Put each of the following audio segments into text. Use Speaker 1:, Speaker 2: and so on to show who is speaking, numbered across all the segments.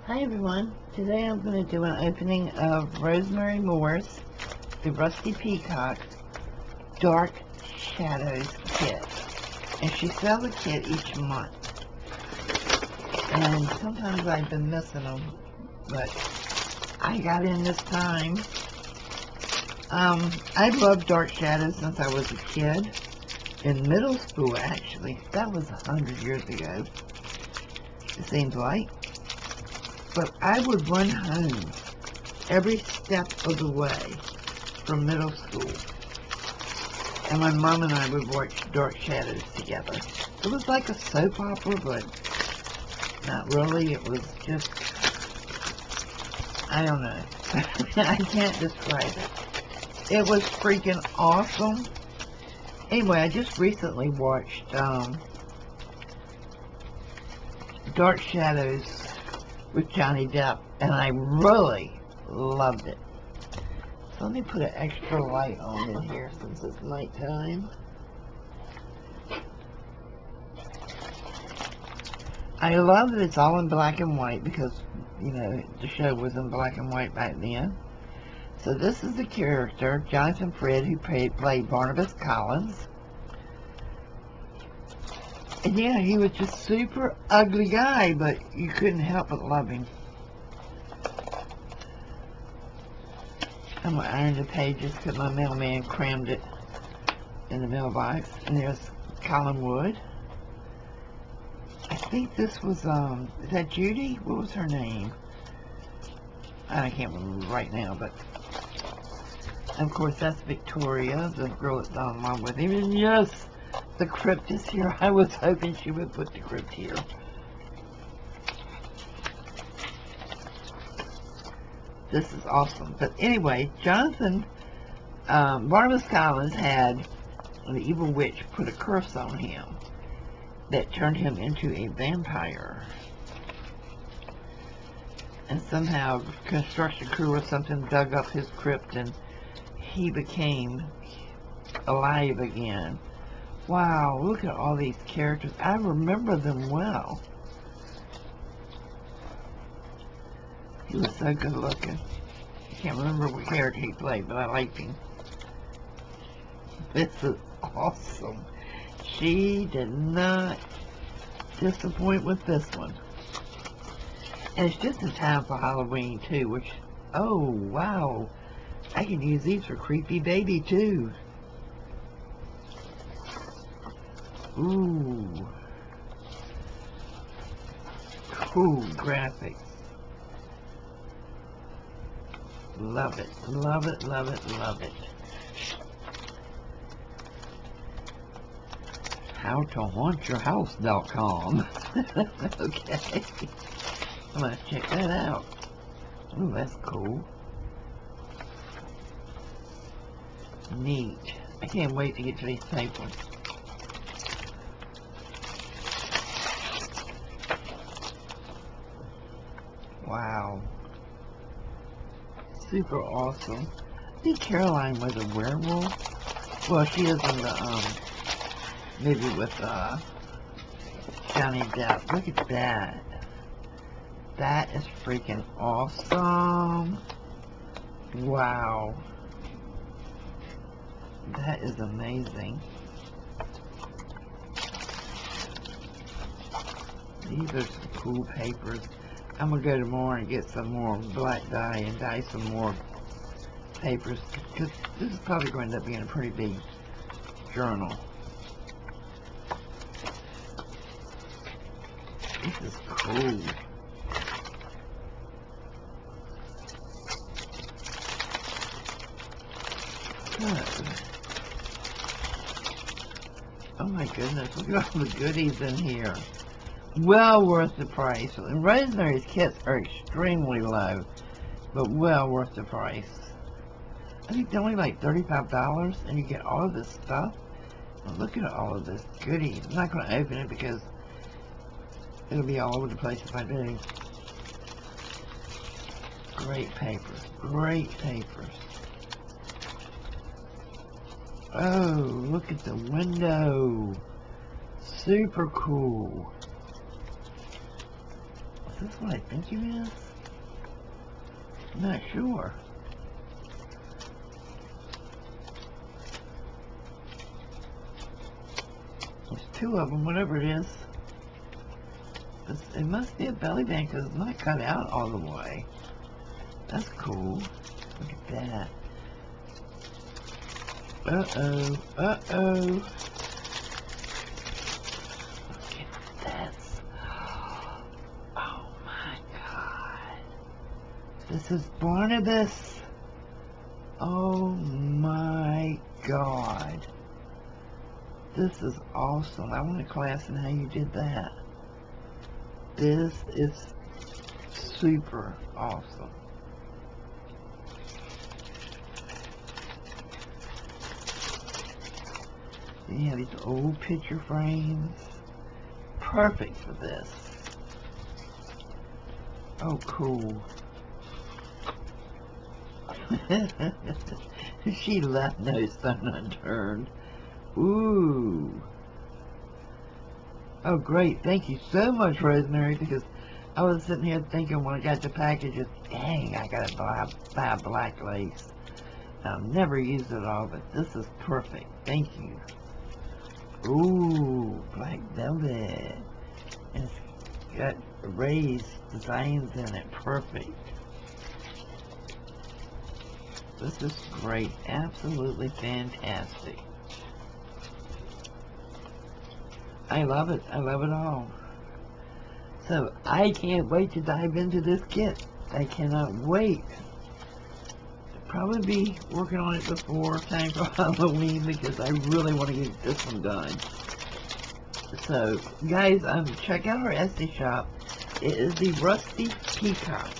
Speaker 1: Hi everyone, today I'm going to do an opening of Rosemary Moore's The Rusty Peacock Dark Shadows kit. And she sells a kit each month. And sometimes I've been missing them, but I got in this time. I've loved dark shadows since I was a kid. In middle school, actually. That was 100 years ago, it seems like. But I would run home every step of the way from middle school. And my mom and I would watch Dark Shadows together. It was like a soap opera, but not really. It was just, I don't know. I can't describe it. It was freaking awesome. Anyway, I just recently watched Dark Shadows with Johnny Depp, and I really loved it. So let me put an extra light on in here since it's nighttime. I love that it's all in black and white because, you know, the show was in black and white back then. So this is the character, Jonathan Frid, who played Barnabas Collins. And yeah, he was just super ugly guy, but you couldn't help but love him. I'm going to iron the pages because my mailman crammed it in the mailbox. And there's Colin Wood. I think this was, is that Judy? What was her name? I can't remember right now, but of course that's Victoria, the girl that's on along with him. And yes, the crypt is here. I was hoping she would put the crypt here. This is awesome. But anyway, Jonathan, Barnabas Collins had the evil witch put a curse on him that turned him into a vampire. And somehow construction crew or something dug up his crypt and he became alive again. Wow, look at all these characters. I remember them well. He was so good looking. I can't remember what character he played, but I liked him. This is awesome. She did not disappoint with this one. And it's just in time for Halloween too, which, oh wow, I can use these for Creepy Baby too. Ooh. Cool graphics. Love it, love it, love it, love it. HowToHauntYourHouse.com. Okay. I'm going to check that out. Ooh, that's cool. Neat. I can't wait to get to these papers. Wow. Super awesome. I think Caroline was a werewolf. Well, she is in the movie with Johnny Depp. Look at that. That is freaking awesome. Wow. That is amazing. These are some cool papers. I'm going to go tomorrow and get some more black dye and dye some more papers, because this is probably going to end up being a pretty big journal. This is cool. Good. Oh my goodness, look at all the goodies in here. Well worth the price. And Rosemary's kits are extremely low, but well worth the price. I think they're only like $35 and you get all of this stuff. And look at all of this goodies. I'm not going to open it because it'll be all over the place if I do. Great papers. Great papers. Oh, look at the window. Super cool. this what I think it is? I'm not sure. There's two of them, whatever it is. It must be a belly band because it's not cut out all the way. That's cool. Look at that. Uh-oh. Uh-oh. Look at this. Oh my God. This is Barnabas. Oh my God. This is awesome. I want a class in how you did that. This is super awesome. Then you have these old picture frames. Perfect for this. Oh, cool. She left no stone unturned. Ooh. Oh, great. Thank you so much, Rosemary, because I was sitting here thinking when I got the packages, dang, I got to buy black lace. I'll never use it all, but this is perfect. Thank you. Ooh, black velvet. And it's got raised designs in it. Perfect. This is great. Absolutely fantastic. I love it. I love it all. So I can't wait to dive into this kit. I cannot wait. I'll probably be working on it before time for Halloween because I really want to get this one done. So guys, check out our Etsy shop. It is the Rusty Peacock.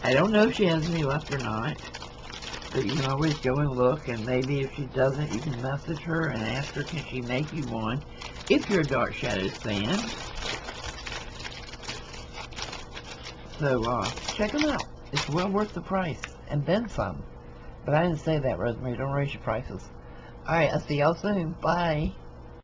Speaker 1: I don't know if she has any left or not, but you can always go and look, and maybe if she doesn't, you can message her and ask her, can she make you one if you're a Dark Shadows fan. So check them out. It's well worth the price, and then some. But I didn't say that, Rosemary. Don't raise your prices. Alright, I'll see y'all soon. Bye.